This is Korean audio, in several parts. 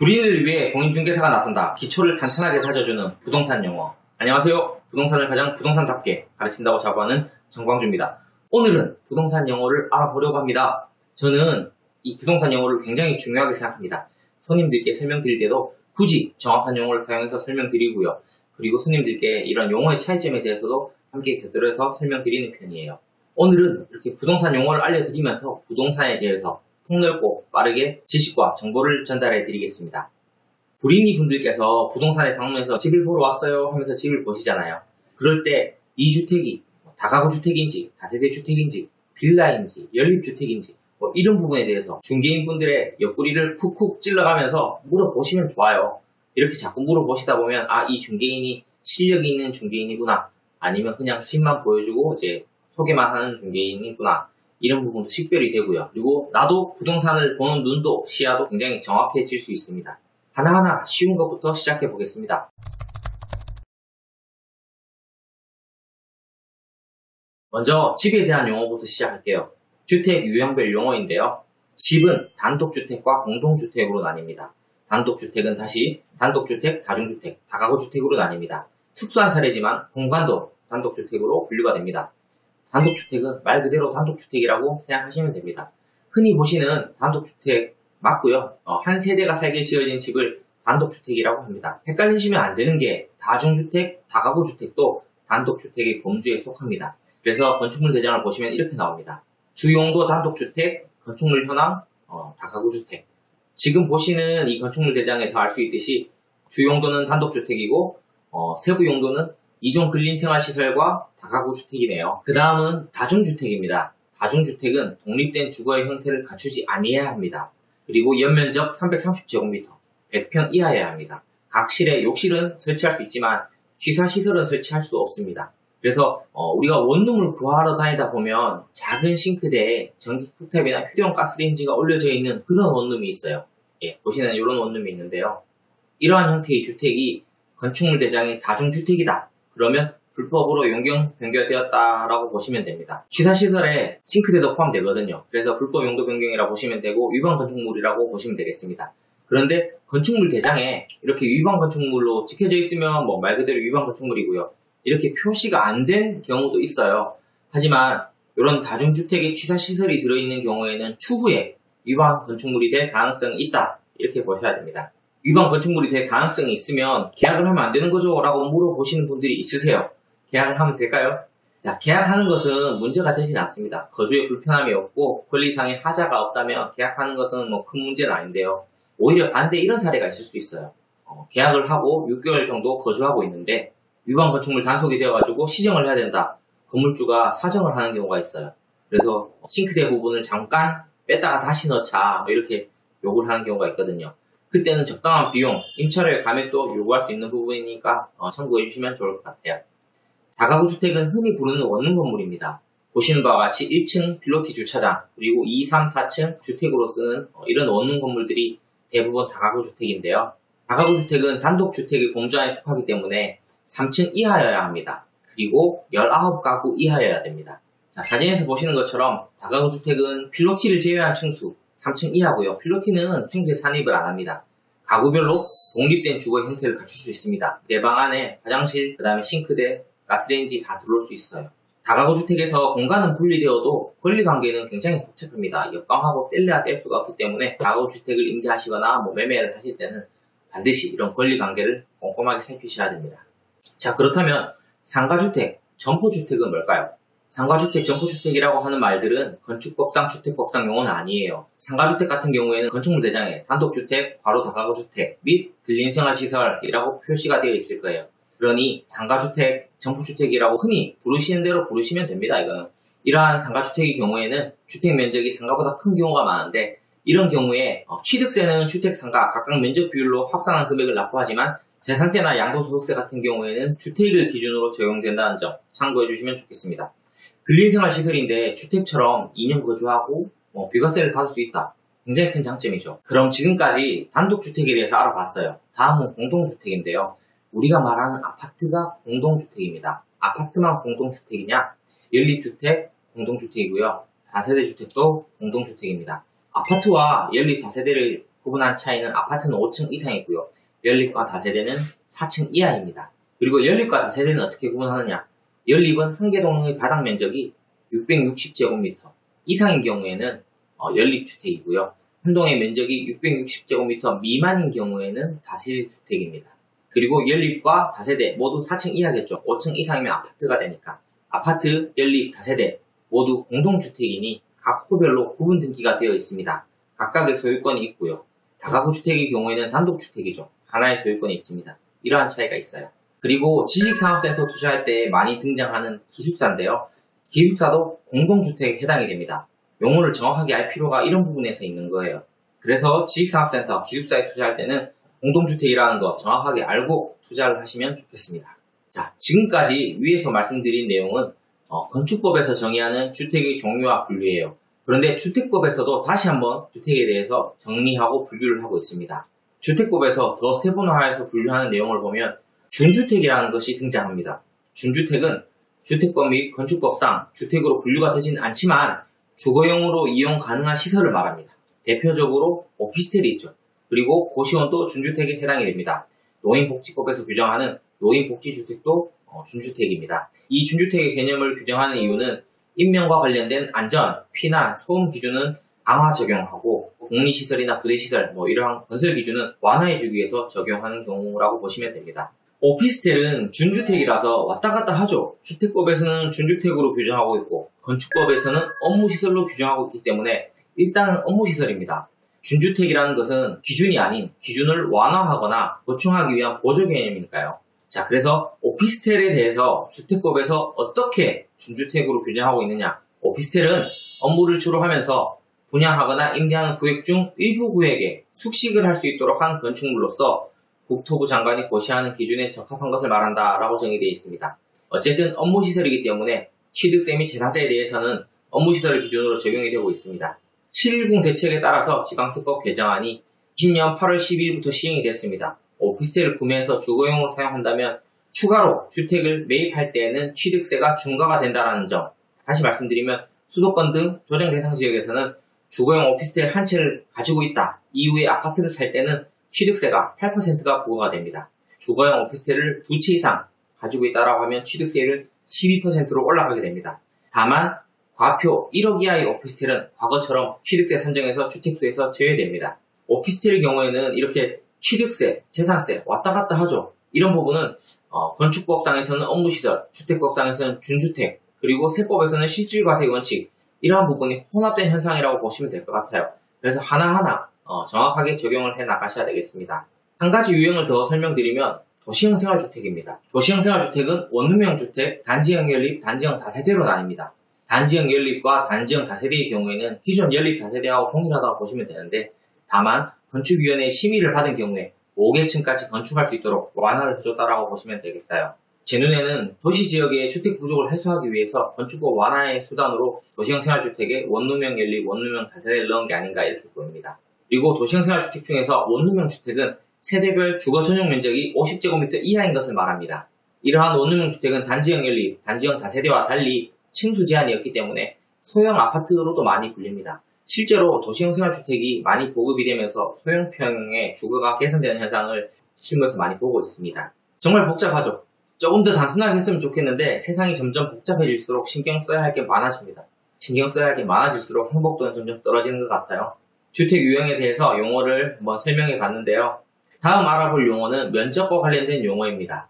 불인을 위해 공인중개사가 나선다. 기초를 탄탄하게 다져주는 부동산 용어. 안녕하세요. 부동산을 가장 부동산답게 가르친다고 자부하는 정광주입니다. 오늘은 부동산 용어를 알아보려고 합니다. 저는 이 부동산 용어를 굉장히 중요하게 생각합니다. 손님들께 설명드릴 때도 굳이 정확한 용어를 사용해서 설명드리고요. 그리고 손님들께 이런 용어의 차이점에 대해서도 함께 곁들여서 설명드리는 편이에요. 오늘은 이렇게 부동산 용어를 알려드리면서 부동산에 대해서 폭넓고 빠르게 지식과 정보를 전달해 드리겠습니다. 불인이 분들께서 부동산에 방문해서 집을 보러 왔어요 하면서 집을 보시잖아요. 그럴 때 이 주택이 다가구 주택인지 다세대 주택인지 빌라인지 연립주택인지 이런 부분에 대해서 중개인 분들의 옆구리를 쿡쿡 찔러가면서 물어보시면 좋아요. 이렇게 자꾸 물어보시다 보면 이 중개인이 실력이 있는 중개인이구나, 아니면 그냥 집만 보여주고 이제 소개만 하는 중개인이구나, 이런 부분도 식별이 되고요. 그리고 나도 부동산을 보는 눈도 시야도 굉장히 정확해질 수 있습니다. 하나하나 쉬운 것부터 시작해 보겠습니다. 먼저 집에 대한 용어부터 시작할게요. 주택 유형별 용어인데요. 집은 단독주택과 공동주택으로 나뉩니다. 단독주택은 다시 단독주택, 다중주택, 다가구주택으로 나뉩니다. 특수한 사례지만 공간도 단독주택으로 분류가 됩니다. 단독주택은 말 그대로 단독주택이라고 생각하시면 됩니다. 흔히 보시는 단독주택 맞고요. 한 세대가 살게 지어진 집을 단독주택이라고 합니다. 헷갈리시면 안 되는 게 다중주택, 다가구주택도 단독주택의 범주에 속합니다. 그래서 건축물 대장을 보시면 이렇게 나옵니다. 주용도 단독주택, 건축물 현황, 다가구주택. 지금 보시는 이 건축물 대장에서 알 수 있듯이 주용도는 단독주택이고 세부 용도는 이종 근린생활시설과 다가구주택이네요. 그 다음은 다중주택입니다. 다중주택은 독립된 주거의 형태를 갖추지 아니해야 합니다. 그리고 연면적 330제곱미터, 100평 이하여야 합니다. 각 실에 욕실은 설치할 수 있지만 취사시설은 설치할 수 없습니다. 그래서 우리가 원룸을 구하러 다니다 보면 작은 싱크대에 전기 쿡탑이나 휴대용 가스레인지가 올려져 있는 그런 원룸이 있어요. 보시는 이런 원룸이 있는데요. 이러한 형태의 주택이 건축물 대장의 다중주택이다. 그러면 불법으로 용경 변경되었다라고 보시면 됩니다. 취사시설에 싱크대도 포함되거든요. 그래서 불법 용도 변경이라고 보시면 되고 위반 건축물이라고 보시면 되겠습니다. 그런데 건축물 대장에 이렇게 위반 건축물로 찍혀져 있으면 말 그대로 위반 건축물이고요. 이렇게 표시가 안 된 경우도 있어요. 하지만 이런 다중주택에 취사시설이 들어있는 경우에는 추후에 위반 건축물이 될 가능성이 있다, 이렇게 보셔야 됩니다. 위반 건축물이 될 가능성이 있으면 계약을 하면 안 되는 거죠? 라고 물어보시는 분들이 있으세요. 계약을 하면 될까요? 자, 계약하는 것은 문제가 되진 않습니다. 거주에 불편함이 없고 권리상의 하자가 없다면 계약하는 것은 큰 문제는 아닌데요. 오히려 반대 이런 사례가 있을 수 있어요. 계약을 하고 6개월 정도 거주하고 있는데 위반 건축물 단속이 되어가지고 시정을 해야 된다. 건물주가 사정을 하는 경우가 있어요. 그래서 싱크대 부분을 잠깐 뺐다가 다시 넣자, 이렇게 요구를 하는 경우가 있거든요. 그때는 적당한 비용, 임차료의 감액도 요구할 수 있는 부분이니까 참고해 주시면 좋을 것 같아요. 다가구주택은 흔히 부르는 원룸 건물입니다. 보시는 바와 같이 1층 필로티 주차장, 그리고 2, 3, 4층 주택으로 쓰는 이런 원룸 건물들이 대부분 다가구주택인데요. 다가구주택은 단독주택의 범주 안에 속하기 때문에 3층 이하여야 합니다. 그리고 19가구 이하여야 됩니다. 자, 사진에서 보시는 것처럼 다가구주택은 필로티를 제외한 층수 3층 이하고요. 필로티는 층수에 산입을 안 합니다. 가구별로 독립된 주거 형태를 갖출 수 있습니다. 내 방 안에 화장실, 그 다음에 싱크대, 가스레인지 다 들어올 수 있어요. 다가구주택에서 공간은 분리되어도 권리관계는 굉장히 복잡합니다. 옆방하고 뗄래야 뗄 수가 없기 때문에 다가구주택을 임대하시거나 매매를 하실 때는 반드시 이런 권리관계를 꼼꼼하게 살피셔야 됩니다. 자, 그렇다면 상가주택, 점포주택은 뭘까요? 상가주택, 점포주택이라고 하는 말들은 건축법상, 주택법상 용어는 아니에요. 상가주택 같은 경우에는 건축물 대장에 단독주택, 바로 다가구주택 및 근린생활시설이라고 표시가 되어 있을 거예요. 그러니 상가주택, 점포주택이라고 흔히 부르시는 대로 부르시면 됩니다. 이거는 이러한 상가주택의 경우에는 주택 면적이 상가보다 큰 경우가 많은데, 이런 경우에 취득세는 주택, 상가 각각 면적 비율로 합산한 금액을 납부하지만 재산세나 양도소득세 같은 경우에는 주택을 기준으로 적용된다는 점 참고해 주시면 좋겠습니다. 근린생활시설인데 주택처럼 2년 거주하고 비과세를 받을 수 있다. 굉장히 큰 장점이죠. 그럼 지금까지 단독주택에 대해서 알아봤어요. 다음은 공동주택인데요. 우리가 말하는 아파트가 공동주택입니다. 아파트만 공동주택이냐? 연립주택 공동주택이고요. 다세대 주택도 공동주택입니다. 아파트와 연립 다세대를 구분한 차이는 아파트는 5층 이상이고요. 연립과 다세대는 4층 이하입니다. 그리고 연립과 다세대는 어떻게 구분하느냐? 연립은 한 개 동의 바닥 면적이 660제곱미터 이상인 경우에는 연립주택이고요. 한 동의 면적이 660제곱미터 미만인 경우에는 다세대 주택입니다. 그리고 연립과 다세대 모두 4층 이하겠죠. 5층 이상이면 아파트가 되니까. 아파트, 연립, 다세대 모두 공동주택이니 각 호별로 구분 등기가 되어 있습니다. 각각의 소유권이 있고요. 다가구 주택의 경우에는 단독주택이죠. 하나의 소유권이 있습니다. 이러한 차이가 있어요. 그리고 지식산업센터 투자할 때 많이 등장하는 기숙사인데요. 기숙사도 공동주택에 해당이 됩니다. 용어를 정확하게 알 필요가 이런 부분에서 있는 거예요. 그래서 지식산업센터 기숙사에 투자할 때는 공동주택이라는 거 정확하게 알고 투자를 하시면 좋겠습니다. 자, 지금까지 위에서 말씀드린 내용은 건축법에서 정의하는 주택의 종류와 분류예요. 그런데 주택법에서도 다시 한번 주택에 대해서 정리하고 분류를 하고 있습니다. 주택법에서 더 세분화해서 분류하는 내용을 보면 준주택이라는 것이 등장합니다. 준주택은 주택법 및 건축법상 주택으로 분류가 되지는 않지만 주거용으로 이용 가능한 시설을 말합니다. 대표적으로 오피스텔이 있죠. 그리고 고시원도 준주택에 해당이 됩니다. 노인복지법에서 규정하는 노인복지주택도 준주택입니다. 이 준주택의 개념을 규정하는 이유는 인명과 관련된 안전, 피난, 소음 기준은 강화 적용하고 공리시설이나 부대시설 이러한 건설 기준은 완화해주기 위해서 적용하는 경우라고 보시면 됩니다. 오피스텔은 준주택이라서 왔다 갔다 하죠. 주택법에서는 준주택으로 규정하고 있고 건축법에서는 업무시설로 규정하고 있기 때문에 일단은 업무시설입니다. 준주택이라는 것은 기준이 아닌 기준을 완화하거나 보충하기 위한 보조 개념이니까요. 자, 그래서 오피스텔에 대해서 주택법에서 어떻게 준주택으로 규정하고 있느냐. 오피스텔은 업무를 주로 하면서 분양하거나 임대하는 구역 중 일부 구역에 숙식을 할 수 있도록 한 건축물로서 국토부 장관이 고시하는 기준에 적합한 것을 말한다 라고 정의되어 있습니다. 어쨌든 업무시설이기 때문에 취득세 및 재산세에 대해서는 업무시설을 기준으로 적용이 되고 있습니다. 7.10 대책에 따라서 지방세법 개정안이 20년 8월 12일부터 시행이 됐습니다. 오피스텔을 구매해서 주거용으로 사용한다면 추가로 주택을 매입할 때에는 취득세가 중과가 된다는 점. 다시 말씀드리면 수도권 등 조정 대상 지역에서는 주거용 오피스텔 한 채를 가지고 있다. 이후에 아파트를 살 때는 취득세가 8%가 부과가 됩니다. 주거용 오피스텔을 2채 이상 가지고 있다라고 하면 취득세율은 12%로 올라가게 됩니다. 다만 과표 1억 이하의 오피스텔은 과거처럼 취득세 산정에서 주택수에서 제외됩니다. 오피스텔의 경우에는 이렇게 취득세, 재산세 왔다 갔다 하죠. 이런 부분은 건축법상에서는 업무시설, 주택법상에서는 준주택, 그리고 세법에서는 실질과세 원칙 이러한 부분이 혼합된 현상이라고 보시면 될 것 같아요. 그래서 하나하나 정확하게 적용을 해 나가셔야 되겠습니다. 한 가지 유형을 더 설명드리면 도시형 생활주택입니다. 도시형 생활주택은 원룸형 주택, 단지형 연립, 단지형 다세대로 나뉩니다. 단지형 연립과 단지형 다세대의 경우에는 기존 연립 다세대하고 동일하다고 보시면 되는데 다만 건축위원회의 심의를 받은 경우에 5계층까지 건축할 수 있도록 완화를 해줬다라고 보시면 되겠어요. 제 눈에는 도시지역의 주택 부족을 해소하기 위해서 건축법 완화의 수단으로 도시형 생활주택에 원룸형 연립, 원룸형 다세대를 넣은 게 아닌가 이렇게 보입니다. 그리고 도시형 생활주택 중에서 원룸형 주택은 세대별 주거 전용 면적이 50제곱미터 이하인 것을 말합니다. 이러한 원룸형 주택은 단지형 연립, 단지형 다세대와 달리 층수 제한이 없기 때문에 소형 아파트로도 많이 불립니다. 실제로 도시형 생활주택이 많이 보급이 되면서 소형 평형의 주거가 개선되는 현상을 실무에서 많이 보고 있습니다. 정말 복잡하죠. 조금 더 단순하게 했으면 좋겠는데 세상이 점점 복잡해질수록 신경 써야 할 게 많아집니다. 신경 써야 할 게 많아질수록 행복도는 점점 떨어지는 것 같아요. 주택 유형에 대해서 용어를 한번 설명해 봤는데요. 다음 알아볼 용어는 면적과 관련된 용어입니다.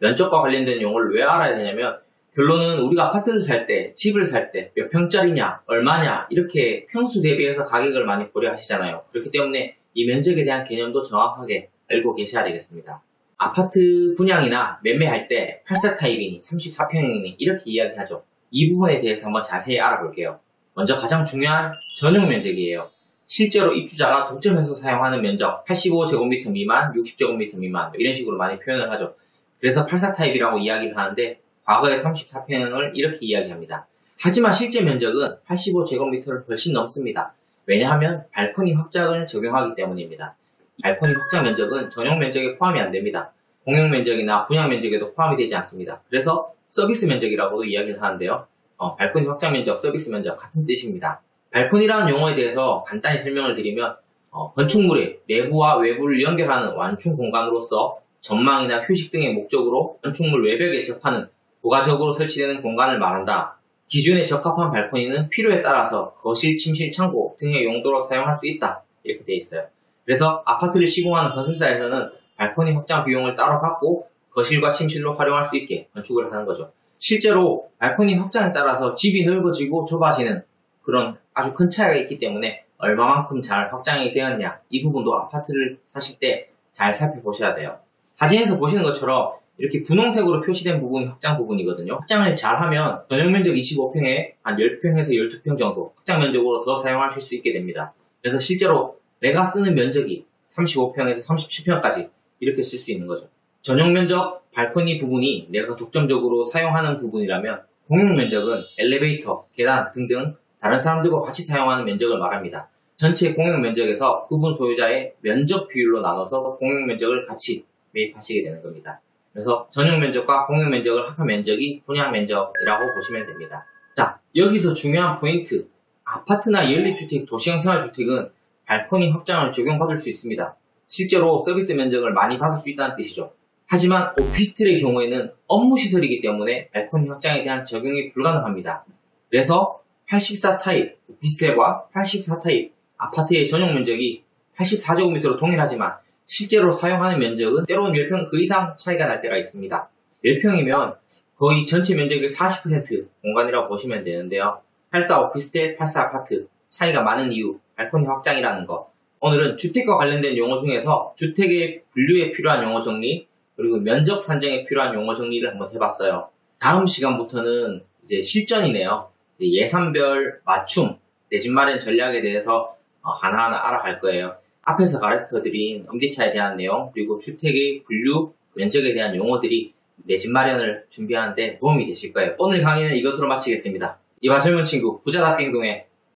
면적과 관련된 용어를 왜 알아야 되냐면 결론은 우리가 아파트를 살 때, 집을 살 때 몇 평짜리냐, 얼마냐 이렇게 평수 대비해서 가격을 많이 고려하시잖아요. 그렇기 때문에 이 면적에 대한 개념도 정확하게 알고 계셔야 되겠습니다. 아파트 분양이나 매매할 때 84타입이니 34평이니 이렇게 이야기하죠. 이 부분에 대해서 한번 자세히 알아볼게요. 먼저 가장 중요한 전용 면적이에요. 실제로 입주자가 독점해서 사용하는 면적 85제곱미터 미만, 60제곱미터 미만 이런 식으로 많이 표현을 하죠. 그래서 84타입이라고 이야기를 하는데 과거의 34평을 이렇게 이야기합니다. 하지만 실제 면적은 85제곱미터를 훨씬 넘습니다. 왜냐하면 발코니 확장을 적용하기 때문입니다. 발코니 확장 면적은 전용 면적에 포함이 안 됩니다. 공용 면적이나 분양 면적에도 포함이 되지 않습니다. 그래서 서비스 면적이라고도 이야기를 하는데요. 발코니 확장 면적, 서비스 면적 같은 뜻입니다. 발코니라는 용어에 대해서 간단히 설명을 드리면 건축물의 내부와 외부를 연결하는 완충 공간으로서 전망이나 휴식 등의 목적으로 건축물 외벽에 접하는 부가적으로 설치되는 공간을 말한다. 기준에 적합한 발코니는 필요에 따라서 거실, 침실, 창고 등의 용도로 사용할 수 있다. 이렇게 되어 있어요. 그래서 아파트를 시공하는 건설사에서는 발코니 확장 비용을 따로 받고 거실과 침실로 활용할 수 있게 건축을 하는 거죠. 실제로 발코니 확장에 따라서 집이 넓어지고 좁아지는 그런 아주 큰 차이가 있기 때문에 얼마만큼 잘 확장이 되었냐, 이 부분도 아파트를 사실 때 잘 살펴보셔야 돼요. 사진에서 보시는 것처럼 이렇게 분홍색으로 표시된 부분이 확장 부분이거든요. 확장을 잘하면 전용 면적 25평에 한 10평에서 12평 정도 확장 면적으로 더 사용하실 수 있게 됩니다. 그래서 실제로 내가 쓰는 면적이 35평에서 37평까지 이렇게 쓸 수 있는 거죠. 전용 면적 발코니 부분이 내가 독점적으로 사용하는 부분이라면 공용 면적은 엘리베이터, 계단 등등 다른 사람들과 같이 사용하는 면적을 말합니다. 전체 공용 면적에서 부분 소유자의 면적 비율로 나눠서 공용 면적을 같이 매입하시게 되는 겁니다. 그래서 전용 면적과 공용 면적을 합한 면적이 분양 면적이라고 보시면 됩니다. 자, 여기서 중요한 포인트. 아파트나 연립주택, 도시형 생활주택은 발코니 확장을 적용받을 수 있습니다. 실제로 서비스 면적을 많이 받을 수 있다는 뜻이죠. 하지만 오피스텔의 경우에는 업무시설이기 때문에 발코니 확장에 대한 적용이 불가능합니다. 그래서 84 타입 오피스텔과 84 타입 아파트의 전용 면적이 84제곱미터로 동일하지만 실제로 사용하는 면적은 때로는 10평 그 이상 차이가 날 때가 있습니다. 10평이면 거의 전체 면적의 40% 공간이라고 보시면 되는데요. 84 오피스텔, 84 아파트 차이가 많은 이유, 발코니 확장이라는 거. 오늘은 주택과 관련된 용어 중에서 주택의 분류에 필요한 용어 정리, 그리고 면적 산정에 필요한 용어 정리를 한번 해봤어요. 다음 시간부터는 이제 실전이네요. 예산별 맞춤, 내 집 마련 전략에 대해서 하나하나 알아갈 거예요. 앞에서 가르쳐드린 임대차에 대한 내용, 그리고 주택의 분류, 면적에 대한 용어들이 내 집 마련을 준비하는데 도움이 되실 거예요. 오늘 강의는 이것으로 마치겠습니다. 이와 젊은 친구, 부자답게 행동해.